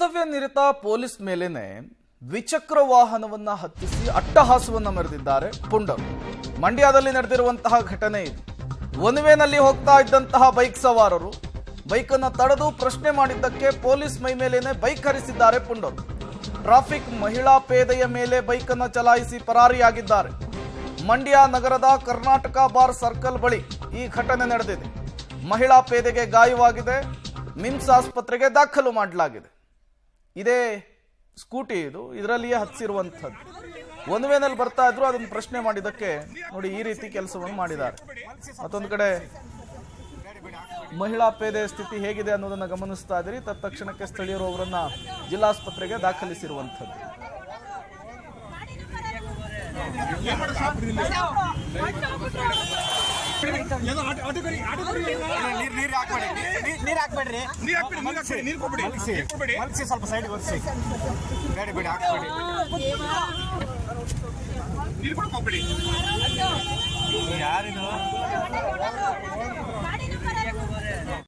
ಕರ್ತವ್ಯ ನಿರತ ಪೊಲೀಸ್ ಮೇಲೇನೆ ದ್ವಿಚಕ್ರ ವಾಹನವನ್ನ ಹತ್ತಿಸಿ ಅಟ್ಟಹಾಸವನ್ನ ಮೆರೆದಿದ್ದಾರೆ ಪುಂಡರು. ಮಂಡ್ಯದಲ್ಲಿ ನಡೆದಿರುವಂತಹ ಘಟನೆ ಇದು. ಒನ್ವೇನಲ್ಲಿ ಹೋಗ್ತಾ ಇದ್ದಂತಹ ಬೈಕ್ ಸವಾರರು ಬೈಕ್ ಅನ್ನು ತಡೆದು ಪ್ರಶ್ನೆ ಮಾಡಿದ್ದಕ್ಕೆ ಪೊಲೀಸ್ ಮೈ ಮೇಲೇನೆ ಬೈಕ್ ಹರಿಸಿದ್ದಾರೆ ಪುಂಡರು. ಟ್ರಾಫಿಕ್ ಮಹಿಳಾ ಪೇದೆಯ ಮೇಲೆ ಬೈಕ್ ಅನ್ನು ಚಲಾಯಿಸಿ ಪರಾರಿಯಾಗಿದ್ದಾರೆ. ಮಂಡ್ಯ ನಗರದ ಕರ್ನಾಟಕ ಬಾರ್ ಸರ್ಕಲ್ ಬಳಿ ಈ ಘಟನೆ ನಡೆದಿದೆ. ಮಹಿಳಾ ಪೇದೆಗೆ ಗಾಯವಾಗಿದೆ. ಮಿಮ್ಸ್ ಆಸ್ಪತ್ರೆಗೆ ದಾಖಲು ಮಾಡಲಾಗಿದೆ. ಇದೇ ಸ್ಕೂಟಿ ಇದರಲ್ಲಿಯೇ ಹತ್ತಿರುವಂಥದ್ದು. ಒಂದು ವೇನಲ್ಲಿ ಬರ್ತಾ ಇದ್ರು, ಅದನ್ನು ಪ್ರಶ್ನೆ ಮಾಡಿದ್ದಕ್ಕೆ ನೋಡಿ ಈ ರೀತಿ ಕೆಲಸವನ್ನು ಮಾಡಿದ್ದಾರೆ. ಮತ್ತೊಂದು ಕಡೆ ಮಹಿಳಾ ಪೇದೆ ಸ್ಥಿತಿ ಹೇಗಿದೆ ಅನ್ನೋದನ್ನ ಗಮನಿಸ್ತಾ ಇದ್ದೀರಿ. ತತ್ಕ್ಷಣಕ್ಕೆ ಸ್ಥಳೀಯರು ಅವರನ್ನ ಜಿಲ್ಲಾಸ್ಪತ್ರೆಗೆ ದಾಖಲಿಸಿರುವಂಥದ್ದು. ಸ್ವಲ್ಪ ಸೈಡ್ ಒರೆಸಿ ಬೇಡಿ ಬೇಡಿ ಹಾಕ್ಬೇಡಿ ನೀರು ಕೂಡ ಹೋಗ್ಬೇಡಿ. ಯಾರಿದು